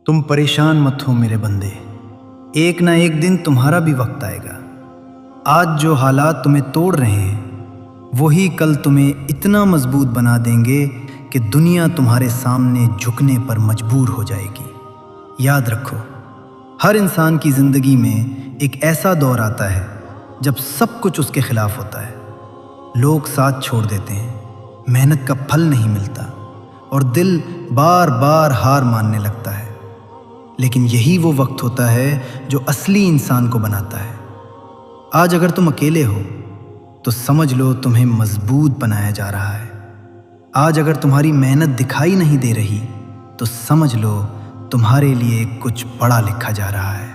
तुम परेशान मत हो मेरे बंदे, एक ना एक दिन तुम्हारा भी वक्त आएगा। आज जो हालात तुम्हें तोड़ रहे हैं वही कल तुम्हें इतना मजबूत बना देंगे कि दुनिया तुम्हारे सामने झुकने पर मजबूर हो जाएगी। याद रखो, हर इंसान की ज़िंदगी में एक ऐसा दौर आता है जब सब कुछ उसके खिलाफ होता है। लोग साथ छोड़ देते हैं, मेहनत का फल नहीं मिलता और दिल बार बार हार मानने लगता है। लेकिन यही वो वक्त होता है जो असली इंसान को बनाता है। आज अगर तुम अकेले हो तो समझ लो तुम्हें मजबूत बनाया जा रहा है। आज अगर तुम्हारी मेहनत दिखाई नहीं दे रही तो समझ लो तुम्हारे लिए कुछ बड़ा लिखा जा रहा है।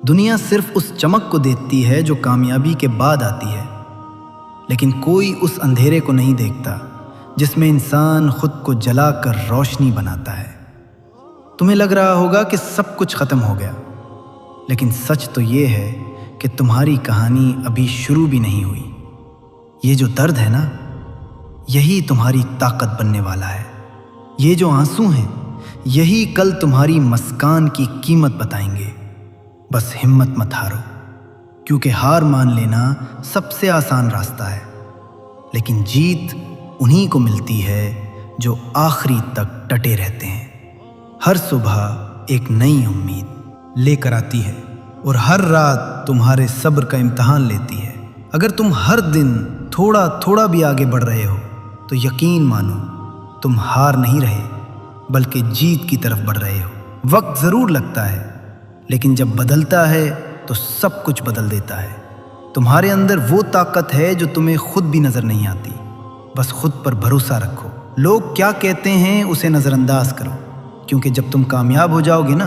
दुनिया सिर्फ उस चमक को देखती है जो कामयाबी के बाद आती है, लेकिन कोई उस अंधेरे को नहीं देखता जिसमें इंसान खुद को जलाकर रोशनी बनाता है। तुम्हें लग रहा होगा कि सब कुछ खत्म हो गया, लेकिन सच तो ये है कि तुम्हारी कहानी अभी शुरू भी नहीं हुई। ये जो दर्द है ना, यही तुम्हारी ताकत बनने वाला है। ये जो आंसू हैं, यही कल तुम्हारी मुस्कान की कीमत बताएंगे। बस हिम्मत मत हारो, क्योंकि हार मान लेना सबसे आसान रास्ता है, लेकिन जीत उन्हीं को मिलती है जो आखिरी तक डटे रहते हैं। हर सुबह एक नई उम्मीद लेकर आती है और हर रात तुम्हारे सब्र का इम्तिहान लेती है। अगर तुम हर दिन थोड़ा थोड़ा भी आगे बढ़ रहे हो तो यकीन मानो तुम हार नहीं रहे, बल्कि जीत की तरफ बढ़ रहे हो। वक्त ज़रूर लगता है, लेकिन जब बदलता है तो सब कुछ बदल देता है। तुम्हारे अंदर वो ताकत है जो तुम्हें खुद भी नज़र नहीं आती। बस खुद पर भरोसा रखो। लोग क्या कहते हैं उसे नज़रअंदाज करो, क्योंकि जब तुम कामयाब हो जाओगे ना,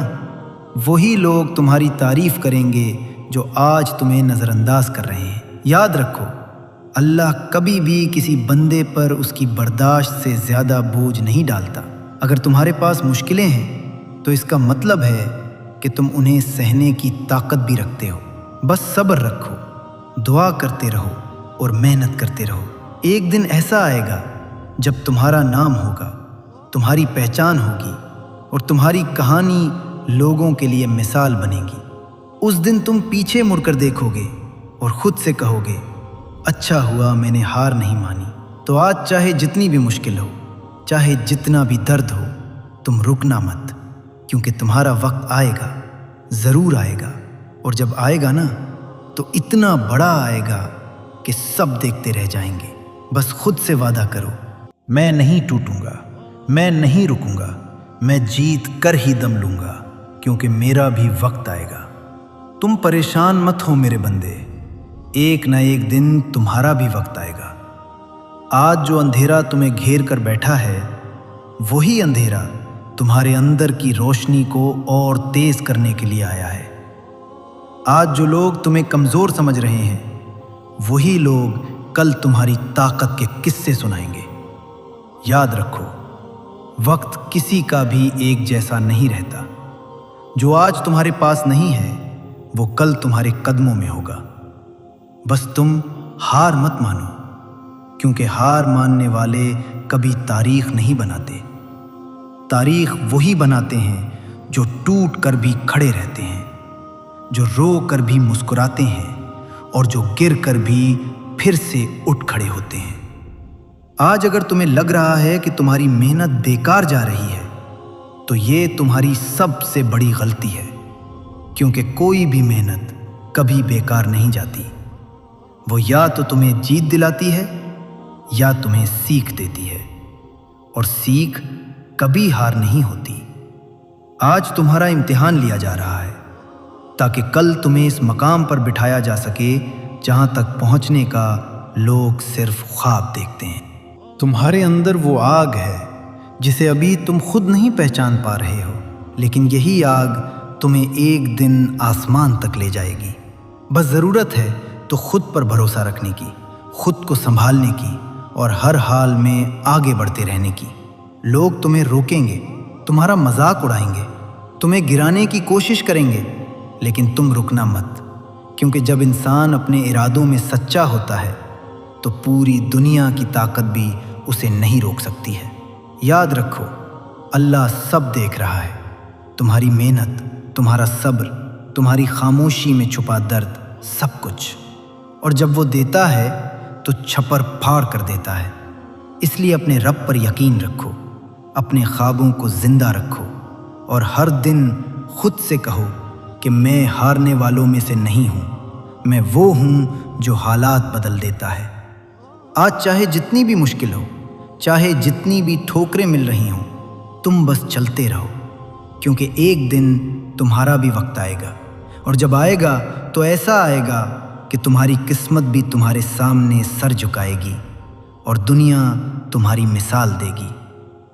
वही लोग तुम्हारी तारीफ करेंगे जो आज तुम्हें नज़रअंदाज कर रहे हैं। याद रखो, अल्लाह कभी भी किसी बंदे पर उसकी बर्दाश्त से ज़्यादा बोझ नहीं डालता। अगर तुम्हारे पास मुश्किलें हैं तो इसका मतलब है कि तुम उन्हें सहने की ताकत भी रखते हो। बस सब्र रखो, दुआ करते रहो और मेहनत करते रहो। एक दिन ऐसा आएगा जब तुम्हारा नाम होगा, तुम्हारी पहचान होगी और तुम्हारी कहानी लोगों के लिए मिसाल बनेगी। उस दिन तुम पीछे मुड़कर देखोगे और खुद से कहोगे, अच्छा हुआ मैंने हार नहीं मानी। तो आज चाहे जितनी भी मुश्किल हो, चाहे जितना भी दर्द हो, तुम रुकना मत, क्योंकि तुम्हारा वक्त आएगा, ज़रूर आएगा। और जब आएगा ना, तो इतना बड़ा आएगा कि सब देखते रह जाएंगे। बस खुद से वादा करो, मैं नहीं टूटूंगा, मैं नहीं रुकूंगा, मैं जीत कर ही दम लूंगा, क्योंकि मेरा भी वक्त आएगा। तुम परेशान मत हो मेरे बंदे, एक ना एक दिन तुम्हारा भी वक्त आएगा। आज जो अंधेरा तुम्हें घेर कर बैठा है, वही अंधेरा तुम्हारे अंदर की रोशनी को और तेज करने के लिए आया है। आज जो लोग तुम्हें कमज़ोर समझ रहे हैं, वही लोग कल तुम्हारी ताकत के किस्से सुनाएंगे। याद रखो, वक्त किसी का भी एक जैसा नहीं रहता। जो आज तुम्हारे पास नहीं है, वो कल तुम्हारे कदमों में होगा। बस तुम हार मत मानो, क्योंकि हार मानने वाले कभी तारीख नहीं बनाते। तारीख वही बनाते हैं जो टूट कर भी खड़े रहते हैं, जो रो कर भी मुस्कुराते हैं और जो गिर कर भी फिर से उठ खड़े होते हैं। आज अगर तुम्हें लग रहा है कि तुम्हारी मेहनत बेकार जा रही है, तो ये तुम्हारी सबसे बड़ी गलती है, क्योंकि कोई भी मेहनत कभी बेकार नहीं जाती। वो या तो तुम्हें जीत दिलाती है या तुम्हें सीख देती है, और सीख कभी हार नहीं होती। आज तुम्हारा इम्तिहान लिया जा रहा है, ताकि कल तुम्हें इस मकाम पर बिठाया जा सके जहां तक पहुंचने का लोग सिर्फ ख्वाब देखते हैं। तुम्हारे अंदर वो आग है जिसे अभी तुम खुद नहीं पहचान पा रहे हो, लेकिन यही आग तुम्हें एक दिन आसमान तक ले जाएगी। बस ज़रूरत है तो खुद पर भरोसा रखने की, खुद को संभालने की और हर हाल में आगे बढ़ते रहने की। लोग तुम्हें रोकेंगे, तुम्हारा मजाक उड़ाएंगे, तुम्हें गिराने की कोशिश करेंगे, लेकिन तुम रुकना मत, क्योंकि जब इंसान अपने इरादों में सच्चा होता है तो पूरी दुनिया की ताकत भी उसे नहीं रोक सकती है। याद रखो, अल्लाह सब देख रहा है, तुम्हारी मेहनत, तुम्हारा सब्र, तुम्हारी खामोशी में छुपा दर्द, सब कुछ। और जब वो देता है तो छप्पर फाड़ कर देता है। इसलिए अपने रब पर यकीन रखो, अपने ख्वाबों को जिंदा रखो और हर दिन खुद से कहो कि मैं हारने वालों में से नहीं हूँ, मैं वो हूँ जो हालात बदल देता है। आज चाहे जितनी भी मुश्किल हो, चाहे जितनी भी ठोकरें मिल रही हों, तुम बस चलते रहो, क्योंकि एक दिन तुम्हारा भी वक्त आएगा। और जब आएगा तो ऐसा आएगा कि तुम्हारी किस्मत भी तुम्हारे सामने सर झुकाएगी और दुनिया तुम्हारी मिसाल देगी।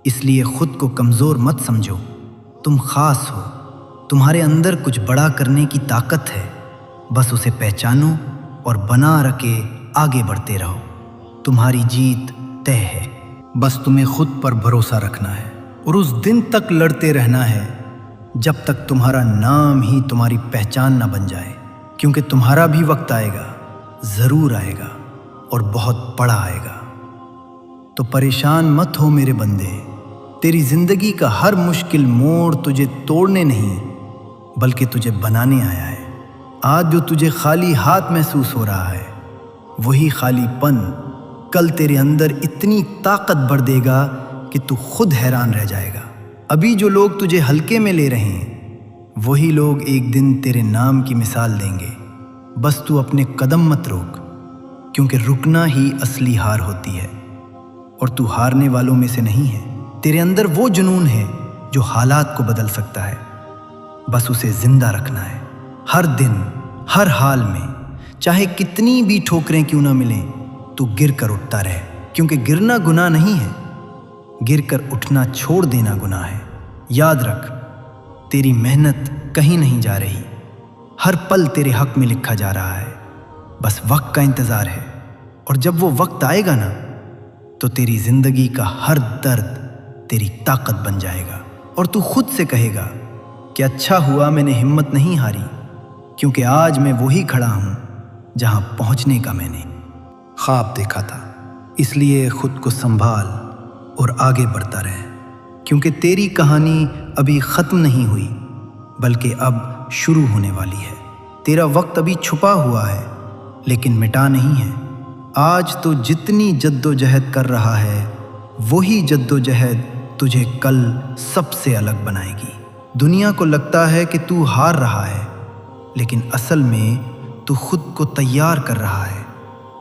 इसलिए खुद को कमज़ोर मत समझो, तुम ख़ास हो, तुम्हारे अंदर कुछ बड़ा करने की ताकत है। बस उसे पहचानो और बना रखे आगे बढ़ते रहो। तुम्हारी जीत तय है, बस तुम्हें खुद पर भरोसा रखना है और उस दिन तक लड़ते रहना है जब तक तुम्हारा नाम ही तुम्हारी पहचान ना बन जाए। क्योंकि तुम्हारा भी वक्त आएगा, ज़रूर आएगा और बहुत बड़ा आएगा। तो परेशान मत हो मेरे बंदे, तेरी ज़िंदगी का हर मुश्किल मोड़ तुझे तोड़ने नहीं बल्कि तुझे बनाने आया है। आज जो तुझे खाली हाथ महसूस हो रहा है, वही खालीपन कल तेरे अंदर इतनी ताकत भर देगा कि तू खुद हैरान रह जाएगा। अभी जो लोग तुझे हल्के में ले रहे हैं, वही लोग एक दिन तेरे नाम की मिसाल देंगे। बस तू अपने कदम मत रोक, क्योंकि रुकना ही असली हार होती है और तू हारने वालों में से नहीं है। तेरे अंदर वो जुनून है जो हालात को बदल सकता है। बस उसे जिंदा रखना है। हर दिन, हर हाल में, चाहे कितनी भी ठोकरें क्यों ना मिलें, तू गिर कर उठता रहे, क्योंकि गिरना गुनाह नहीं है, गिर कर उठना छोड़ देना गुनाह है। याद रख, तेरी मेहनत कहीं नहीं जा रही, हर पल तेरे हक में लिखा जा रहा है। बस वक्त का इंतज़ार है और जब वो वक्त आएगा ना, तो तेरी ज़िंदगी का हर दर्द तेरी ताकत बन जाएगा और तू खुद से कहेगा कि अच्छा हुआ मैंने हिम्मत नहीं हारी, क्योंकि आज मैं वही खड़ा हूँ जहाँ पहुँचने का मैंने ख्वाब देखा था। इसलिए खुद को संभाल और आगे बढ़ता रहे, क्योंकि तेरी कहानी अभी ख़त्म नहीं हुई बल्कि अब शुरू होने वाली है। तेरा वक्त अभी छुपा हुआ है लेकिन मिटा नहीं है। आज तो जितनी जद्दोजहद कर रहा है, वही जद्दोजहद तुझे कल सबसे अलग बनाएगी। दुनिया को लगता है कि तू हार रहा है, लेकिन असल में तू खुद को तैयार कर रहा है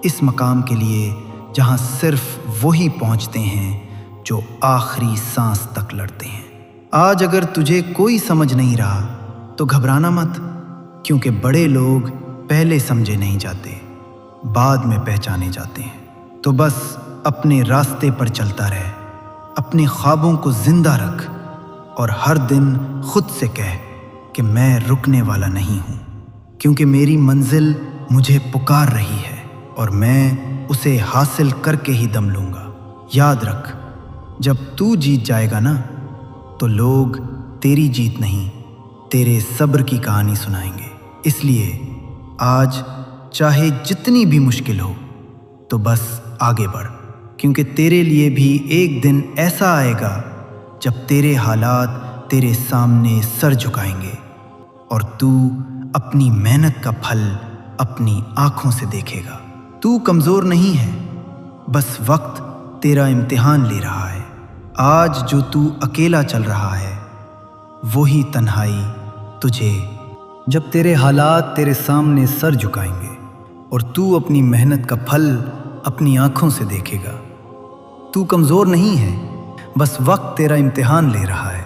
इस मकाम के लिए जहाँ सिर्फ वही पहुँचते हैं जो आखिरी सांस तक लड़ते हैं। आज अगर तुझे कोई समझ नहीं रहा तो घबराना मत, क्योंकि बड़े लोग पहले समझे नहीं जाते, बाद में पहचाने जाते हैं। तो बस अपने रास्ते पर चलता रहे, अपने ख्वाबों को जिंदा रख और हर दिन खुद से कह कि मैं रुकने वाला नहीं हूँ, क्योंकि मेरी मंजिल मुझे पुकार रही है और मैं उसे हासिल करके ही दम लूँगा। याद रख, जब तू जीत जाएगा ना, तो लोग तेरी जीत नहीं, तेरे सब्र की कहानी सुनाएंगे। इसलिए आज चाहे जितनी भी मुश्किल हो, तो बस आगे बढ़, क्योंकि तेरे लिए भी एक दिन ऐसा आएगा जब तेरे हालात तेरे सामने सर झुकाएंगे और तू अपनी मेहनत का फल अपनी आँखों से देखेगा। तू कमज़ोर नहीं है, बस वक्त तेरा इम्तिहान ले रहा है। आज जो तू अकेला चल रहा है, वही तन्हाई तुझे, जब तेरे हालात तेरे सामने सर झुकाएंगे और तू अपनी मेहनत का फल अपनी आँखों से देखेगा। तू कमज़ोर नहीं है, बस वक्त तेरा इम्तिहान ले रहा है।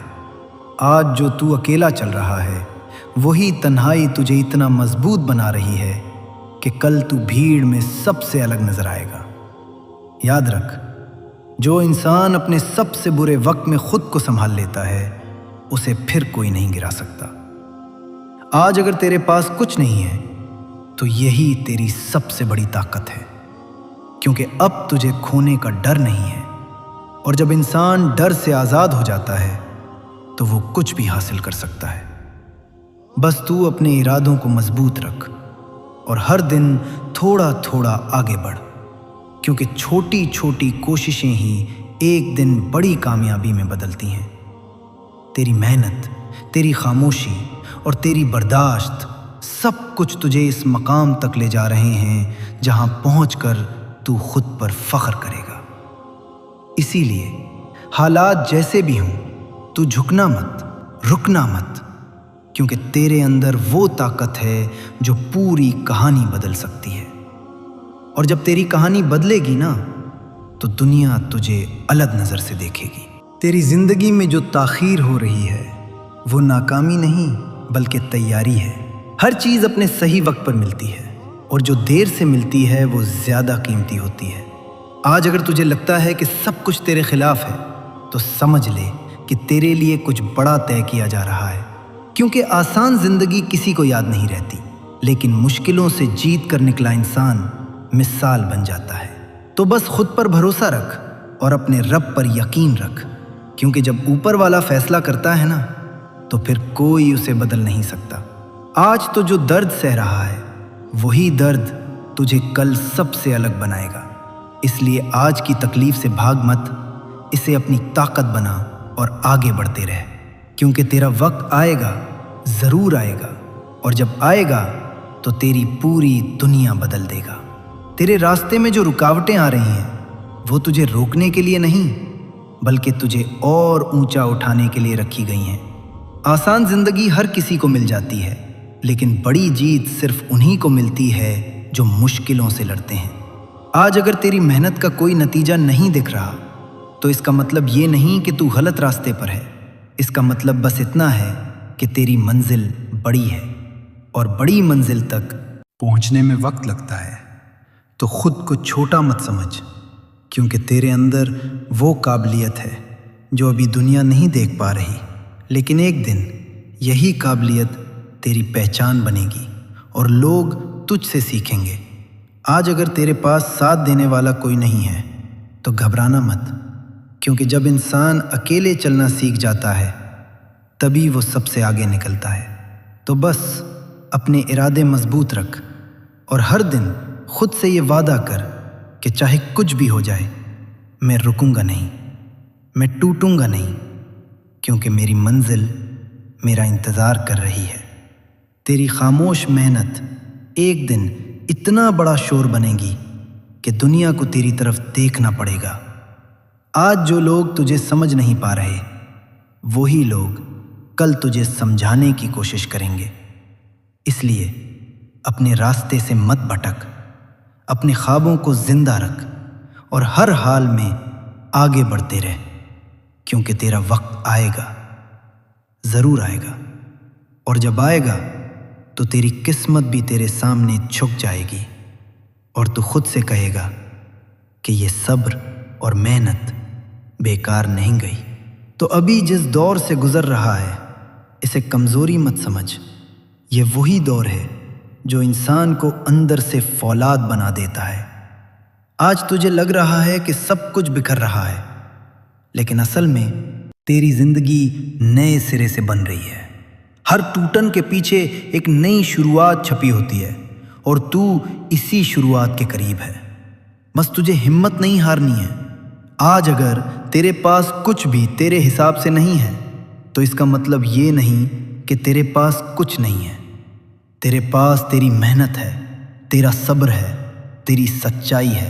आज जो तू अकेला चल रहा है, वही तन्हाई तुझे इतना मजबूत बना रही है कि कल तू भीड़ में सबसे अलग नजर आएगा। याद रख, जो इंसान अपने सबसे बुरे वक्त में खुद को संभाल लेता है, उसे फिर कोई नहीं गिरा सकता। आज अगर तेरे पास कुछ नहीं है, तो यही तेरी सबसे बड़ी ताकत है, क्योंकि अब तुझे खोने का डर नहीं है। और जब इंसान डर से आज़ाद हो जाता है, तो वो कुछ भी हासिल कर सकता है। बस तू अपने इरादों को मजबूत रख और हर दिन थोड़ा थोड़ा आगे बढ़, क्योंकि छोटी छोटी कोशिशें ही एक दिन बड़ी कामयाबी में बदलती हैं। तेरी मेहनत, तेरी खामोशी और तेरी बर्दाश्त सब कुछ तुझे इस मकाम तक ले जा रहे हैं जहां पहुंचकर तू खुद पर फख्र करेगा। इसीलिए हालात जैसे भी हों, तू झुकना मत, रुकना मत, क्योंकि तेरे अंदर वो ताकत है जो पूरी कहानी बदल सकती है। और जब तेरी कहानी बदलेगी ना, तो दुनिया तुझे अलग नज़र से देखेगी। तेरी ज़िंदगी में जो ताख़ीर हो रही है वो नाकामी नहीं बल्कि तैयारी है। हर चीज़ अपने सही वक्त पर मिलती है और जो देर से मिलती है वो ज़्यादा कीमती होती है। आज अगर तुझे लगता है कि सब कुछ तेरे खिलाफ है, तो समझ ले कि तेरे लिए कुछ बड़ा तय किया जा रहा है। क्योंकि आसान ज़िंदगी किसी को याद नहीं रहती, लेकिन मुश्किलों से जीत कर निकला इंसान मिसाल बन जाता है। तो बस खुद पर भरोसा रख और अपने रब पर यकीन रख, क्योंकि जब ऊपर वाला फैसला करता है ना, तो फिर कोई उसे बदल नहीं सकता। आज तो जो दर्द सह रहा है वही दर्द तुझे कल सबसे अलग बनाएगा। इसलिए आज की तकलीफ से भाग मत, इसे अपनी ताकत बना और आगे बढ़ते रह, क्योंकि तेरा वक्त आएगा, ज़रूर आएगा, और जब आएगा तो तेरी पूरी दुनिया बदल देगा। तेरे रास्ते में जो रुकावटें आ रही हैं वो तुझे रोकने के लिए नहीं बल्कि तुझे और ऊंचा उठाने के लिए रखी गई हैं। आसान ज़िंदगी हर किसी को मिल जाती है, लेकिन बड़ी जीत सिर्फ उन्हीं को मिलती है जो मुश्किलों से लड़ते हैं। आज अगर तेरी मेहनत का कोई नतीजा नहीं दिख रहा, तो इसका मतलब ये नहीं कि तू गलत रास्ते पर है। इसका मतलब बस इतना है कि तेरी मंजिल बड़ी है, और बड़ी मंजिल तक पहुंचने में वक्त लगता है। तो खुद को छोटा मत समझ, क्योंकि तेरे अंदर वो काबिलियत है जो अभी दुनिया नहीं देख पा रही, लेकिन एक दिन यही काबिलियत तेरी पहचान बनेगी और लोग तुझसे सीखेंगे। आज अगर तेरे पास साथ देने वाला कोई नहीं है तो घबराना मत, क्योंकि जब इंसान अकेले चलना सीख जाता है तभी वो सबसे आगे निकलता है। तो बस अपने इरादे मजबूत रख और हर दिन खुद से ये वादा कर कि चाहे कुछ भी हो जाए, मैं रुकूंगा नहीं, मैं टूटूंगा नहीं, क्योंकि मेरी मंजिल मेरा इंतज़ार कर रही है। तेरी खामोश मेहनत एक दिन इतना बड़ा शोर बनेगी कि दुनिया को तेरी तरफ देखना पड़ेगा। आज जो लोग तुझे समझ नहीं पा रहे, वही लोग कल तुझे समझाने की कोशिश करेंगे। इसलिए अपने रास्ते से मत भटक, अपने ख्वाबों को जिंदा रख और हर हाल में आगे बढ़ते रह, क्योंकि तेरा वक्त आएगा, ज़रूर आएगा, और जब आएगा तो तेरी किस्मत भी तेरे सामने झुक जाएगी और तू खुद से कहेगा कि ये सब्र और मेहनत बेकार नहीं गई। तो अभी जिस दौर से गुज़र रहा है, इसे कमज़ोरी मत समझ। ये वही दौर है जो इंसान को अंदर से फौलाद बना देता है। आज तुझे लग रहा है कि सब कुछ बिखर रहा है, लेकिन असल में तेरी ज़िंदगी नए सिरे से बन रही है। हर टूटन के पीछे एक नई शुरुआत छपी होती है और तू इसी शुरुआत के करीब है। बस तुझे हिम्मत नहीं हारनी है। आज अगर तेरे पास कुछ भी तेरे हिसाब से नहीं है, तो इसका मतलब ये नहीं कि तेरे पास कुछ नहीं है। तेरे पास तेरी मेहनत है, तेरा सब्र है, तेरी सच्चाई है,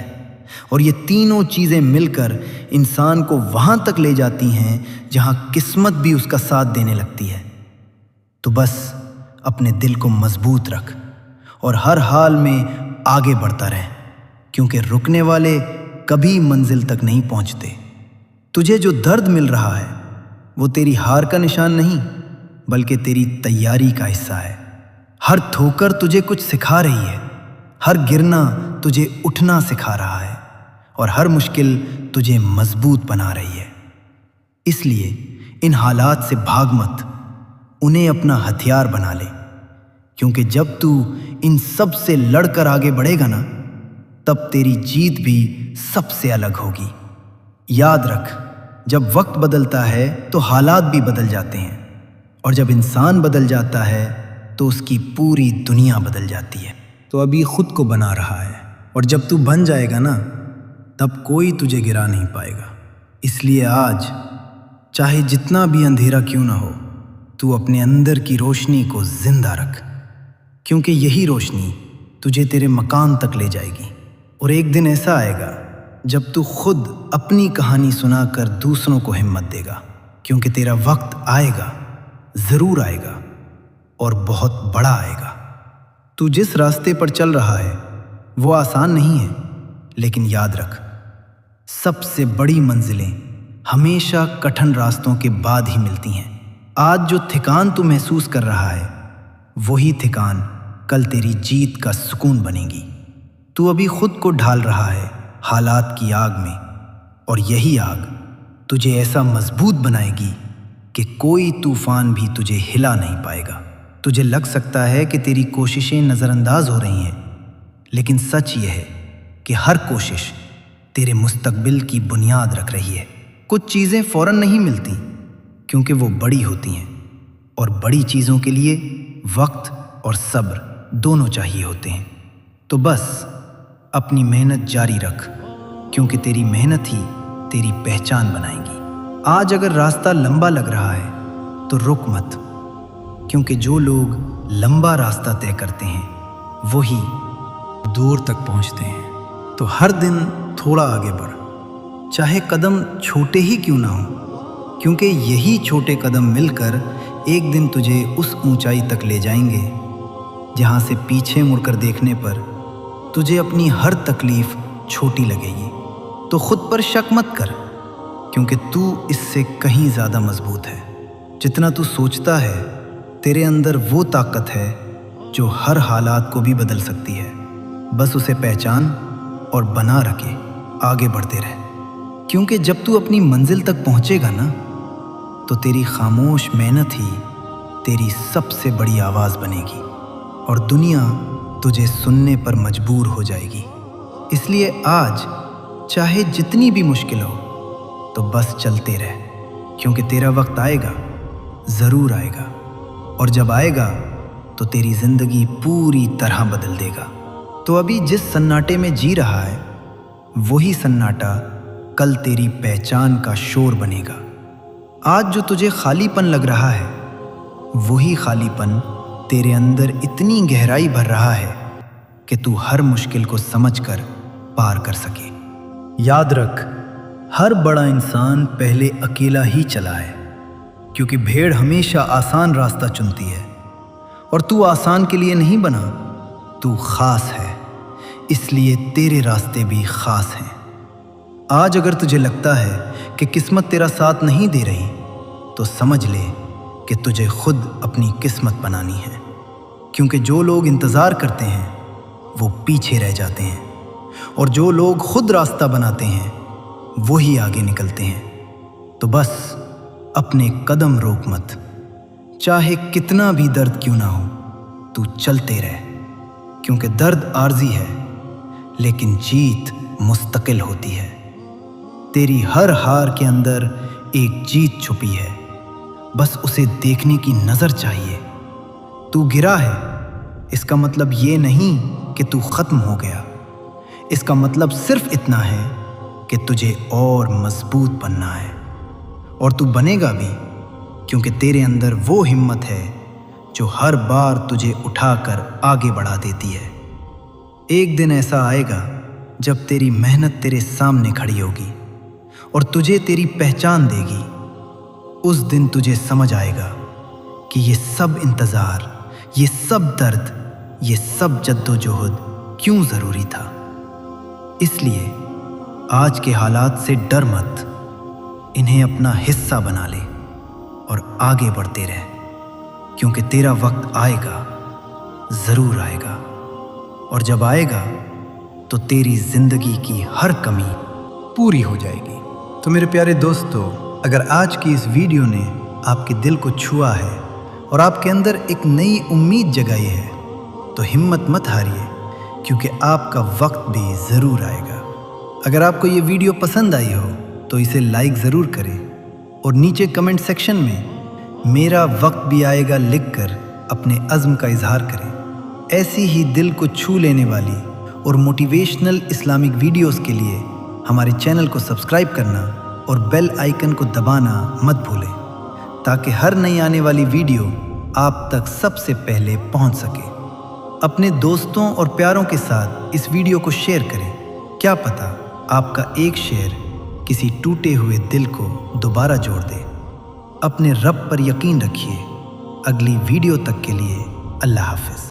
और ये तीनों चीज़ें मिलकर इंसान को वहाँ तक ले जाती हैं जहाँ किस्मत भी उसका साथ देने लगती है। तो बस अपने दिल को मजबूत रख और हर हाल में आगे बढ़ता रह, क्योंकि रुकने वाले कभी मंजिल तक नहीं पहुँचते। तुझे जो दर्द मिल रहा है वो तेरी हार का निशान नहीं बल्कि तेरी तैयारी का हिस्सा है। हर ठोकर तुझे कुछ सिखा रही है, हर गिरना तुझे उठना सिखा रहा है, और हर मुश्किल तुझे मजबूत बना रही है। इसलिए इन हालात से भाग मत, उन्हें अपना हथियार बना ले, क्योंकि जब तू इन सब से लड़कर आगे बढ़ेगा ना, तब तेरी जीत भी सबसे अलग होगी। याद रख, जब वक्त बदलता है तो हालात भी बदल जाते हैं, और जब इंसान बदल जाता है तो उसकी पूरी दुनिया बदल जाती है। तो अभी खुद को बना रहा है, और जब तू बन जाएगा ना, तब कोई तुझे गिरा नहीं पाएगा। इसलिए आज चाहे जितना भी अंधेरा क्यों ना हो, तू अपने अंदर की रोशनी को जिंदा रख, क्योंकि यही रोशनी तुझे तेरे मकाम तक ले जाएगी। और एक दिन ऐसा आएगा जब तू खुद अपनी कहानी सुनाकर दूसरों को हिम्मत देगा, क्योंकि तेरा वक्त आएगा, ज़रूर आएगा और बहुत बड़ा आएगा। तू जिस रास्ते पर चल रहा है वो आसान नहीं है, लेकिन याद रख, सबसे बड़ी मंजिलें हमेशा कठिन रास्तों के बाद ही मिलती हैं। आज जो थकान तू महसूस कर रहा है वही थकान कल तेरी जीत का सुकून बनेगी। तू अभी खुद को ढाल रहा है हालात की आग में, और यही आग तुझे ऐसा मजबूत बनाएगी कि कोई तूफान भी तुझे हिला नहीं पाएगा। तुझे लग सकता है कि तेरी कोशिशें नज़रअंदाज हो रही हैं, लेकिन सच यह है कि हर कोशिश तेरे मुस्तकबिल की बुनियाद रख रही है। कुछ चीज़ें फ़ौरन नहीं मिलती क्योंकि वो बड़ी होती हैं, और बड़ी चीज़ों के लिए वक्त और सब्र दोनों चाहिए होते हैं। तो बस अपनी मेहनत जारी रख, क्योंकि तेरी मेहनत ही तेरी पहचान बनाएगी। आज अगर रास्ता लंबा लग रहा है तो रुक मत, क्योंकि जो लोग लंबा रास्ता तय करते हैं वही दूर तक पहुंचते हैं। तो हर दिन थोड़ा आगे बढ़, चाहे कदम छोटे ही क्यों ना हो, क्योंकि यही छोटे कदम मिलकर एक दिन तुझे उस ऊंचाई तक ले जाएंगे जहां से पीछे मुड़कर देखने पर तुझे अपनी हर तकलीफ छोटी लगेगी। तो खुद पर शक मत कर, क्योंकि तू इससे कहीं ज़्यादा मजबूत है। जितना तू सोचता है, तेरे अंदर वो ताकत है जो हर हालात को भी बदल सकती है। बस उसे पहचान और बना रखे आगे बढ़ते रह, क्योंकि जब तू अपनी मंजिल तक पहुंचेगा ना, तो तेरी खामोश मेहनत ही तेरी सबसे बड़ी आवाज़ बनेगी और दुनिया तुझे सुनने पर मजबूर हो जाएगी। इसलिए आज चाहे जितनी भी मुश्किल हो, तो बस चलते रह, क्योंकि तेरा वक्त आएगा, ज़रूर आएगा, और जब आएगा तो तेरी ज़िंदगी पूरी तरह बदल देगा। तो अभी जिस सन्नाटे में जी रहा है वही सन्नाटा कल तेरी पहचान का शोर बनेगा। आज जो तुझे खालीपन लग रहा है वही खालीपन तेरे अंदर इतनी गहराई भर रहा है कि तू हर मुश्किल को समझकर पार कर सके। याद रख, हर बड़ा इंसान पहले अकेला ही चला है, क्योंकि भेड़ हमेशा आसान रास्ता चुनती है, और तू आसान के लिए नहीं बना, तू खास है, इसलिए तेरे रास्ते भी खास हैं। आज अगर तुझे लगता है कि किस्मत तेरा साथ नहीं दे रही, तो समझ ले कि तुझे खुद अपनी किस्मत बनानी है, क्योंकि जो लोग इंतज़ार करते हैं वो पीछे रह जाते हैं, और जो लोग खुद रास्ता बनाते हैं वही आगे निकलते हैं। तो बस अपने कदम रोक मत, चाहे कितना भी दर्द क्यों ना हो, तू चलते रह, क्योंकि दर्द आर्जी है लेकिन जीत मुस्तकिल होती है। तेरी हर हार के अंदर एक जीत छुपी है, बस उसे देखने की नज़र चाहिए। तू गिरा है, इसका मतलब ये नहीं कि तू ख़त्म हो गया, इसका मतलब सिर्फ इतना है कि तुझे और मजबूत बनना है, और तू बनेगा भी, क्योंकि तेरे अंदर वो हिम्मत है जो हर बार तुझे उठाकर आगे बढ़ा देती है। एक दिन ऐसा आएगा जब तेरी मेहनत तेरे सामने खड़ी होगी और तुझे तेरी पहचान देगी। उस दिन तुझे समझ आएगा कि ये सब इंतज़ार, ये सब दर्द, ये सब जद्दोजहद क्यों ज़रूरी था। इसलिए आज के हालात से डर मत, इन्हें अपना हिस्सा बना ले और आगे बढ़ते रह, क्योंकि तेरा वक्त आएगा, ज़रूर आएगा, और जब आएगा तो तेरी ज़िंदगी की हर कमी पूरी हो जाएगी। तो मेरे प्यारे दोस्तों, अगर आज की इस वीडियो ने आपके दिल को छुआ है और आपके अंदर एक नई उम्मीद जगाई है, तो हिम्मत मत हारिए, क्योंकि आपका वक्त भी ज़रूर आएगा। अगर आपको ये वीडियो पसंद आई हो तो इसे लाइक ज़रूर करें, और नीचे कमेंट सेक्शन में मेरा वक्त भी आएगा लिखकर अपने अज़्म का इजहार करें। ऐसी ही दिल को छू लेने वाली और मोटिवेशनल इस्लामिक वीडियोस के लिए हमारे चैनल को सब्सक्राइब करना और बेल आइकन को दबाना मत भूलें, تاکہ ہر نئی آنے والی ویڈیو آپ تک سب سے پہلے پہنچ سکے۔ اپنے دوستوں اور پیاروں کے ساتھ اس ویڈیو کو شیئر کریں۔ کیا پتہ آپ کا ایک شیئر کسی ٹوٹے ہوئے دل کو دوبارہ جوڑ دے۔ اپنے رب پر یقین رکھیے۔ اگلی ویڈیو تک کے لیے اللہ حافظ۔